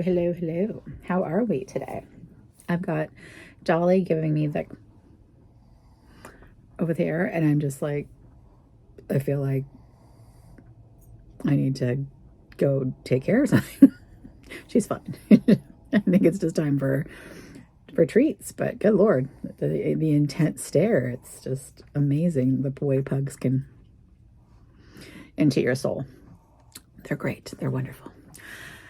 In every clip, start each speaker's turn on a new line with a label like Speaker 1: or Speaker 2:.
Speaker 1: hello. How are we today? I've got Dolly giving me the over there, and I'm just like, I feel like I need to go take care of something. She's fine. I think it's just time for treats, but good Lord, the intense stare, it's just amazing the way pugs can into your soul. They're great. They're wonderful.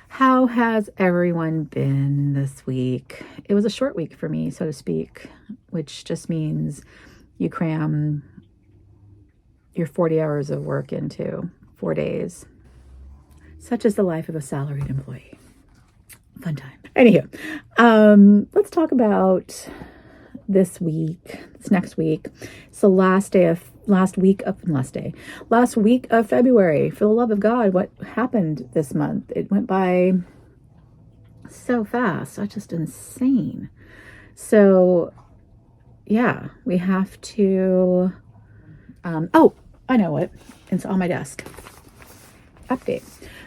Speaker 1: How has everyone been this week? It was a short week for me, so to speak, which just means you cram your 40 hours of work into 4 days. Such is the life of a salaried employee. Fun time. Anywho, let's talk about this next week. It's the last week of February. For the love of God, what happened this month? It went by so fast. That's just insane. So yeah, we have to, oh, I know it. It's on my desk. Update.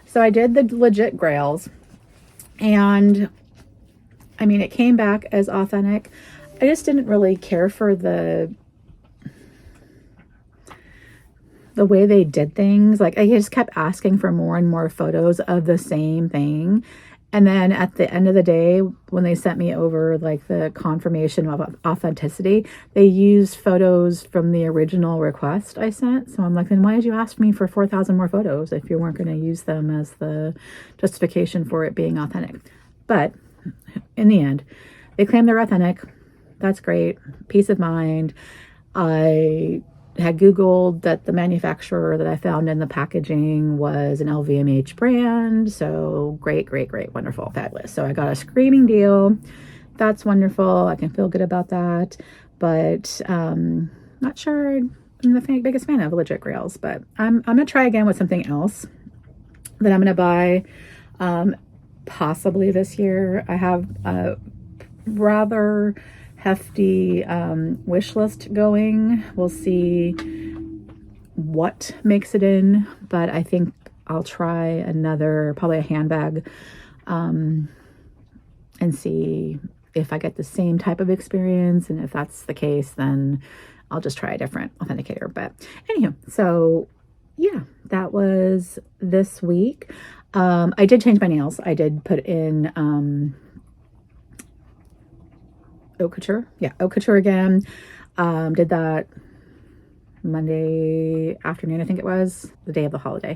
Speaker 1: So I did the legit grails, and I mean, it came back as authentic. I just didn't really care for the way they did things. Like, I just kept asking for more and more photos of the same thing. And then at the end of the day, when they sent me over like the confirmation of authenticity, they used photos from the original request I sent. So I'm like, then why did you ask me for 4,000 more photos if you weren't going to use them as the justification for it being authentic? But in the end, they claim they're authentic. That's great. Peace of mind. I had Googled that the manufacturer that I found in the packaging was an LVMH brand. So great, wonderful, fabulous. So I got a screaming deal. That's wonderful. I can feel good about that. But not sure I'm the biggest fan of legit grails. But I'm going to try again with something else that I'm going to buy possibly this year. I have a rather hefty wish list going. We'll see what makes it in, but I think I'll try probably a handbag, and see if I get the same type of experience. And if that's the case, then I'll just try a different authenticator. But anywho, so yeah, that was this week. I did change my nails. I did put in Oat Couture. Yeah, Oat Couture again. Did that Monday afternoon, I think it was, the day of the holiday.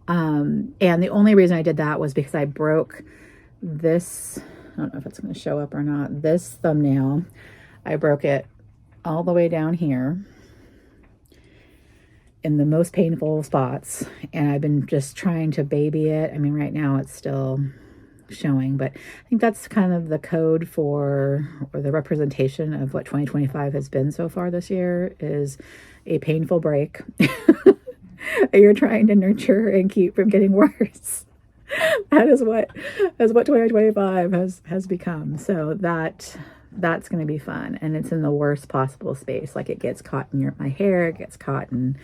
Speaker 1: And the only reason I did that was because I broke this, I don't know if it's going to show up or not, this thumbnail. I broke it all the way down here in the most painful spots, and I've been just trying to baby it. I mean, right now it's still showing, but I think that's kind of the code or the representation of what 2025 has been so far this year, is a painful break you're trying to nurture and keep from getting worse. That is what 2025 has become. So that's going to be fun, and it's in the worst possible space. Like, it gets caught in my hair, it gets caught in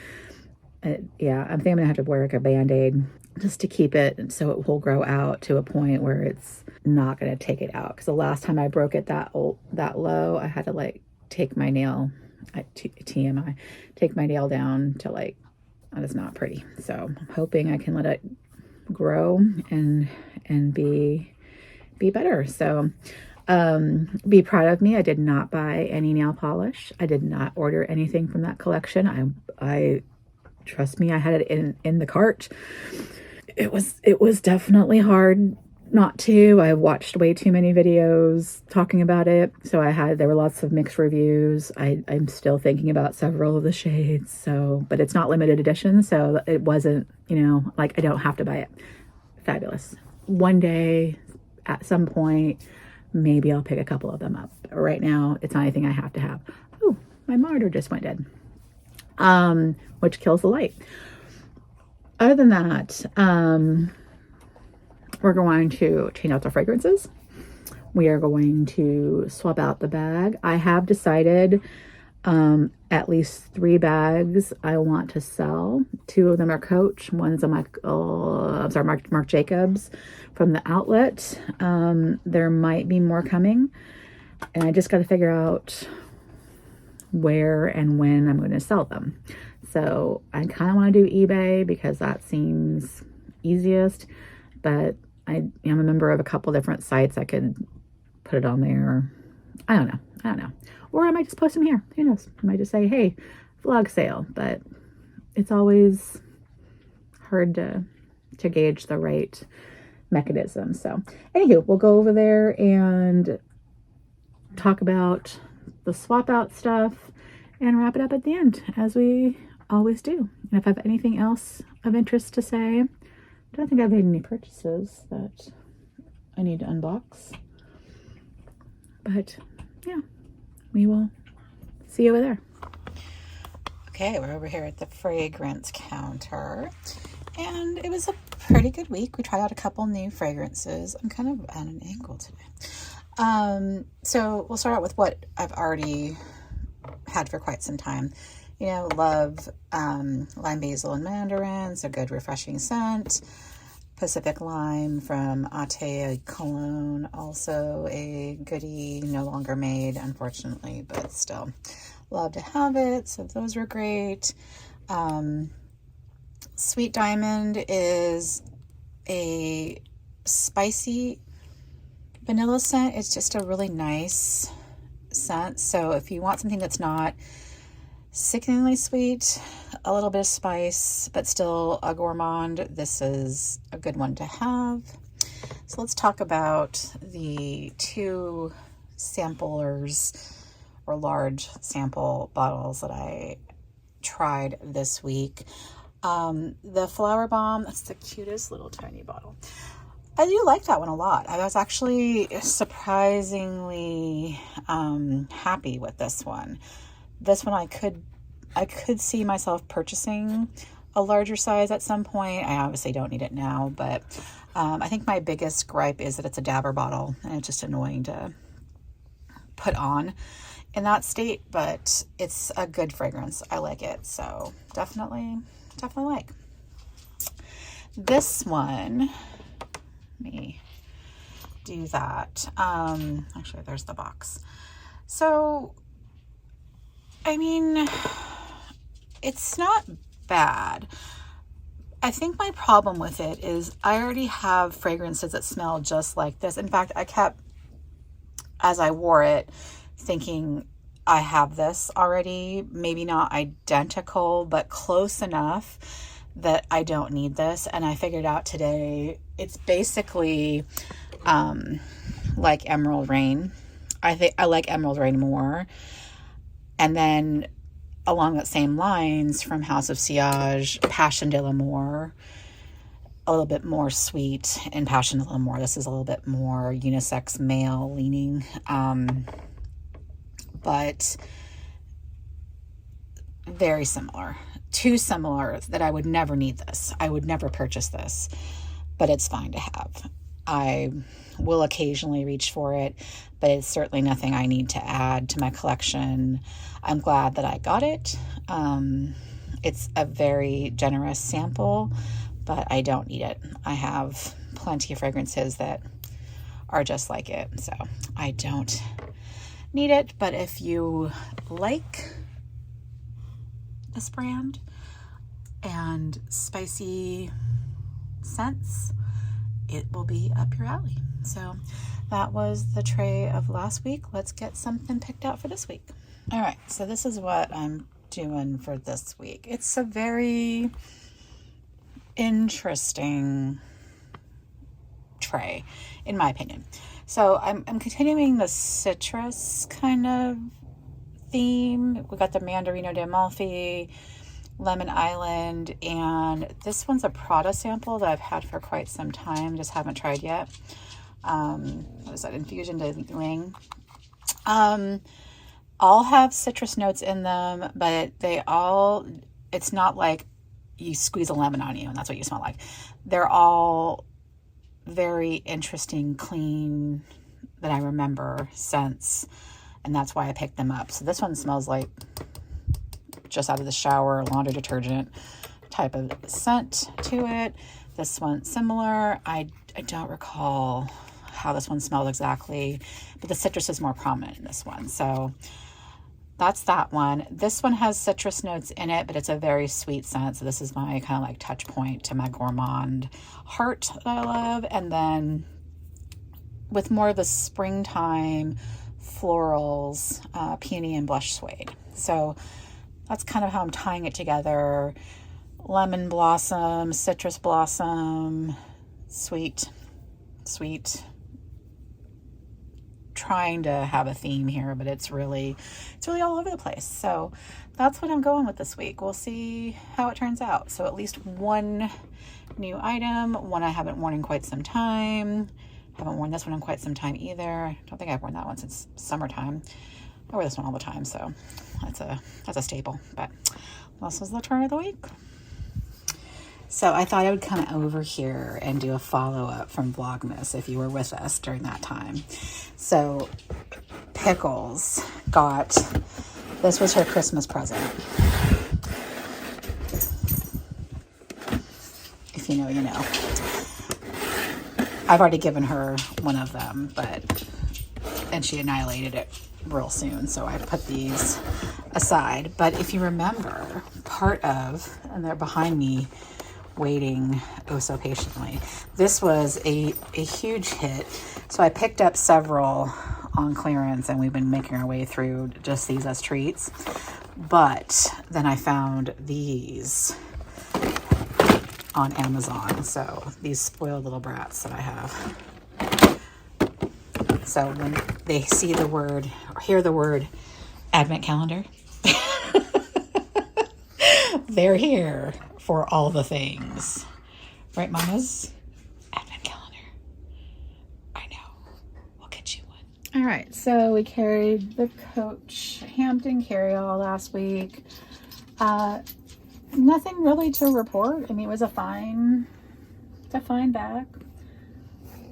Speaker 1: yeah, I think I'm gonna have to wear like a band-aid just to keep it so it will grow out to a point where it's not going to take it out. Because the last time I broke it that low, I had to like take my nail, TMI, take my nail down to like, that is not pretty. So I'm hoping I can let it grow and be better. So be proud of me. I did not buy any nail polish. I did not order anything from that collection. I trust me, I had it in the cart. It was definitely hard not to. I watched way too many videos talking about it. So there were lots of mixed reviews. I'm still thinking about several of the shades. So, but it's not limited edition. So it wasn't, like, I don't have to buy it. Fabulous. One day at some point, maybe I'll pick a couple of them up. But right now, it's not anything I have to have. Oh, my monitor just went dead. Which kills the light. Other than that, we're going to change out the fragrances. We are going to swap out the bag. I have decided At least 3 bags I want to sell. 2 of them are Coach. One's a Marc Jacobs from the outlet. There might be more coming, and I just got to figure out where and when I'm going to sell them. So I kind of want to do eBay because that seems easiest, but I am a member of a couple different sites. I could put it on there. I don't know. Or I might just post them here. Who knows? I might just say, hey, vlog sale. But it's always hard to gauge the right mechanism. So anywho, we'll go over there and talk about the swap out stuff and wrap it up at the end, as we always do. And if I have anything else of interest to say, I don't think I've made any purchases that I need to unbox. But yeah, we will see you over there. Okay, we're over here at the fragrance counter, and it was a pretty good week. We tried out a couple new fragrances. I'm kind of at an angle today. So we'll start out with what I've already had for quite some time. You know, love lime basil and mandarin. It's a good refreshing scent. Pacific Lime from Atelier, Cologne, also a goodie, no longer made, unfortunately, but still love to have it. So those were great. Sweet Diamond is a spicy vanilla scent. It's just a really nice scent. So if you want something that's not sickeningly sweet, a little bit of spice, but still a gourmand, this is a good one to have. So let's talk about the 2 samplers or large sample bottles that I tried this week. The Flower Bomb, that's the cutest little tiny bottle. I do like that one a lot. I was actually surprisingly happy with this one. This one I could see myself purchasing a larger size at some point. I obviously don't need it now, but I think my biggest gripe is that it's a dabber bottle, and it's just annoying to put on in that state, but it's a good fragrance. I like it, so definitely like. This one, let me do that. Actually, there's the box. So, I mean, it's not bad. I think my problem with it is I already have fragrances that smell just like this. In fact, I kept, as I wore it, thinking I have this already. Maybe not identical, but close enough that I don't need this. And I figured out today it's basically like Emerald Rain. I think I like Emerald Rain more. And then along that same lines, from House of Sillage, Passion de l'Amour, a little bit more sweet in Passion de l'Amour. This is a little bit more unisex male leaning, but very similar. Too similar that I would never need this. I would never purchase this, but it's fine to have. I will occasionally reach for it, but it's certainly nothing I need to add to my collection. I'm glad that I got it. It's a very generous sample, but I don't need it. I have plenty of fragrances that are just like it, so I don't need it. But if you like this brand and spicy scents, it will be up your alley. So that was the tray of last week. Let's get something picked out for this week. All right, so this is what I'm doing for this week. It's a very interesting tray, in my opinion. So I'm continuing the citrus kind of theme. We got the Mandarino de Amalfi, Lemon Island, and this one's a Prada sample that I've had for quite some time, just haven't tried yet. What is that, Infusion de Ring? All have citrus notes in them, but it's not like you squeeze a lemon on you and that's what you smell like. They're all very interesting, clean, that I remember scents and that's why I picked them up. So this one smells like just out of the shower, laundry detergent type of scent to it. This one similar. I don't recall how this one smelled exactly, but the citrus is more prominent in this one. So that's that one. This one has citrus notes in it, but it's a very sweet scent. So this is my kind of like touch point to my gourmand heart that I love. And then with more of the springtime florals, Peony and Blush Suede. So that's kind of how I'm tying it together. Lemon blossom, citrus blossom, sweet, trying to have a theme here, but it's really all over the place. So that's what I'm going with this week. We'll see how it turns out. So at least one new item, one I haven't worn in quite some time. Haven't worn this one in quite some time either. I don't think I've worn that one since summertime. I wear this one all the time, so that's a staple. But this was the try of the week. So I thought I would come over here and do a follow-up from Vlogmas if you were with us during that time. So Pickles this was her Christmas present. If you know, you know. I've already given her one of them, and she annihilated it real soon, so I put these aside. But if you remember, and they're behind me waiting oh so patiently, this was a huge hit. So I picked up several on clearance, and we've been making our way through just these as treats. But then I found these on Amazon. So these spoiled little brats that I have. So when they see the word, or hear the word advent calendar, they're here for all the things. Right, mamas? Advent calendar. I know. We'll get you one. All right. So we carried the Coach Hampton carry-all last week. Nothing really to report. I mean, it was a fine bag.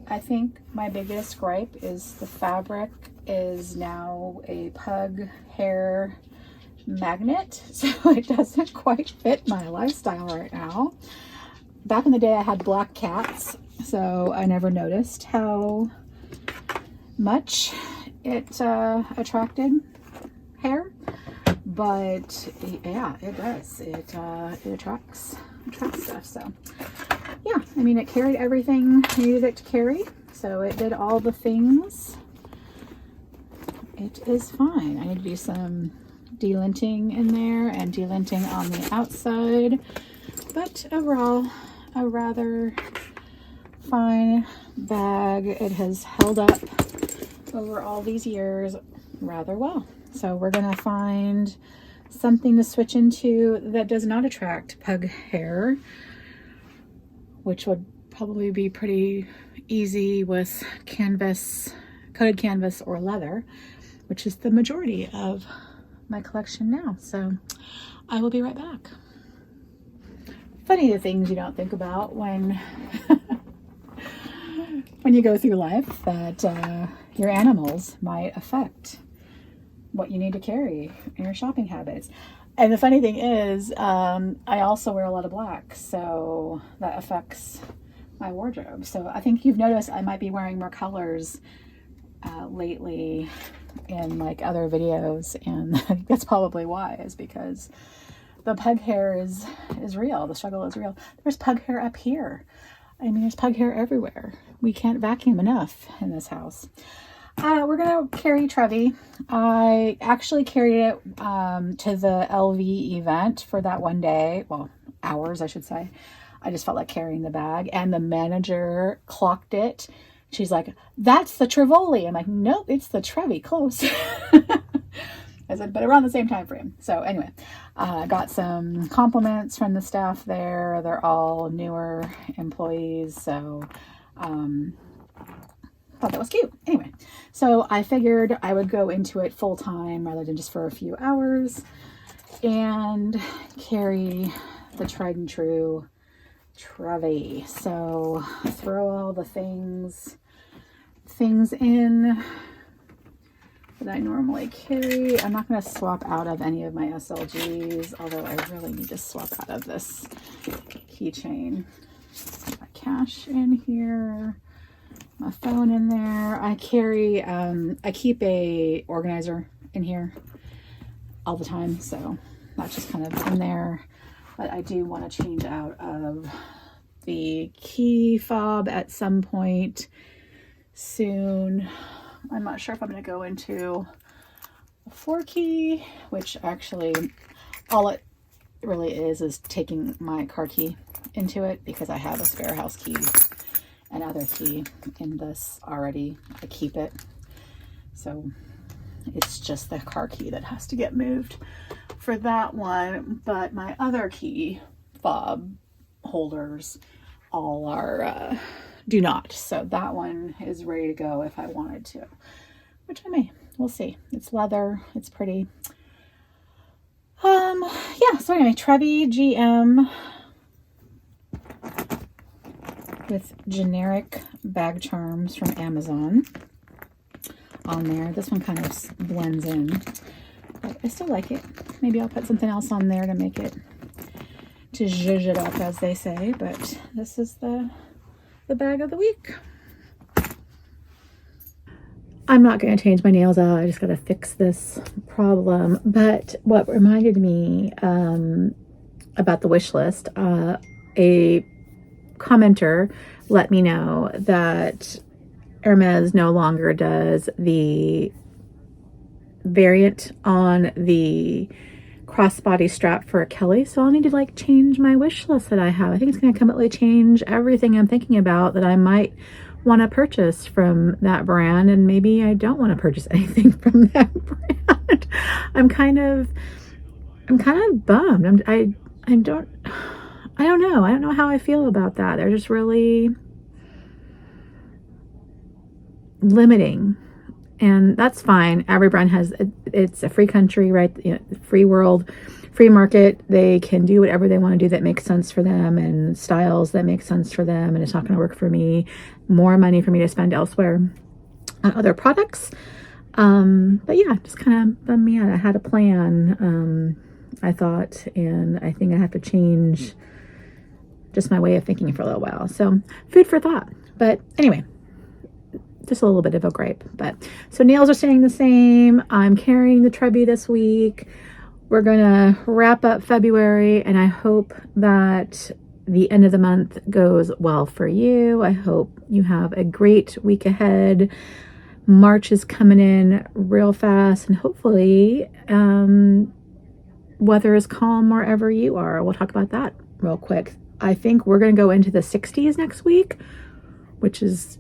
Speaker 1: I think my biggest gripe is the fabric is now a pug hair magnet, so it doesn't quite fit my lifestyle right now. Back in the day I had black cats, so I never noticed how much it attracted hair, but yeah, it does. It attracts stuff. So yeah, I mean, it carried everything I needed it to carry, so it did all the things. It is fine. I need to do some delinting in there and delinting on the outside, but overall a rather fine bag. It has held up over all these years rather well. So we're gonna find something to switch into that does not attract pug hair, which would probably be pretty easy with canvas, coated canvas or leather, which is the majority of my collection now. So I will be right back. Funny the things you don't think about when when you go through life, that your animals might affect what you need to carry in your shopping habits. And the funny thing is, I also wear a lot of black, so that affects my wardrobe. So I think you've noticed I might be wearing more colors lately in like other videos, and I think that's probably why, is because the pug hair is real. The struggle is real. There's pug hair up here. I mean, there's pug hair everywhere. We can't vacuum enough in this house. We're gonna carry Trevi. I actually carried it to the LV event for that one day. Well, hours, I should say. I just felt like carrying the bag, and the manager clocked it. She's like, "That's the Trivoli." I'm like, "Nope, it's the Trevi. Close." I said, but around the same time frame. So anyway, I got some compliments from the staff there. They're all newer employees, so thought that was cute. Anyway, so I figured I would go into it full time rather than just for a few hours and carry the tried and true Trevi. So throw all the things in. that I normally carry. I'm not going to swap out of any of my SLGs, although I really need to swap out of this keychain. My cash in here, my phone in there. I carry, I keep a organizer in here all the time, so that's just kind of in there. But I do want to change out of the key fob at some point soon. I'm not sure if I'm going to go into a 4-key, which actually all it really is taking my car key into it, because I have a spare house key and other key in this already. I keep it. So it's just the car key that has to get moved for that one. But my other key fob holders all are do not. So that one is ready to go if I wanted to, which I may. We'll see. It's leather. It's pretty. Yeah, so anyway, Trevi GM with generic bag charms from Amazon on there. This one kind of blends in, but I still like it. Maybe I'll put something else on there to make it, to zhuzh it up, as they say. But this is the bag of the week. I'm not going to change my nails out. I just got to fix this problem. But what reminded me about the wish list, a commenter let me know that Hermes no longer does the variant on the crossbody strap for a Kelly, so I'll need to like change my wish list that I have. I think it's going to completely change everything I'm thinking about that I might want to purchase from that brand, and maybe I don't want to purchase anything from that brand. I'm kind of bummed. I don't know. I don't know how I feel about that. They're just really limiting, and that's fine. Every brand has, it's a free country, right? You know, free world, free market. They can do whatever they want to do that makes sense for them, and styles that make sense for them, and it's not going to work for me. More money for me to spend elsewhere on other products. But yeah, just kind of bummed me out. I had a plan, I thought, and I think I have to change just my way of thinking for a little while. So food for thought. But anyway, just a little bit of a gripe. But so nails are staying the same. I'm carrying the Trevi this week. We're gonna wrap up February, and I hope that the end of the month goes well for you. I hope you have a great week ahead. March is coming in real fast, and hopefully weather is calm wherever you are. We'll talk about that real quick. I think we're going to go into the 60s next week, which is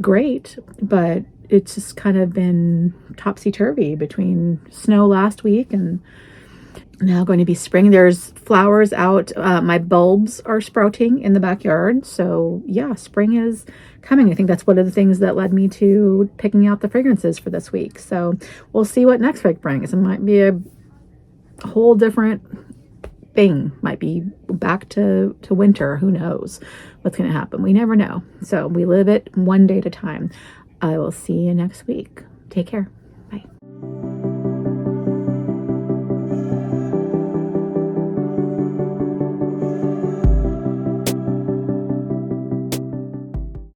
Speaker 1: great, but it's just kind of been topsy-turvy between snow last week and now going to be spring. There's flowers out. My bulbs are sprouting in the backyard. So yeah, spring is coming. I think that's one of the things that led me to picking out the fragrances for this week. So we'll see what next week brings. It might be a whole different thing. Might be back to winter. Who knows what's going to happen? We never know. So we live it one day at a time. I will see you next week. Take care. Bye.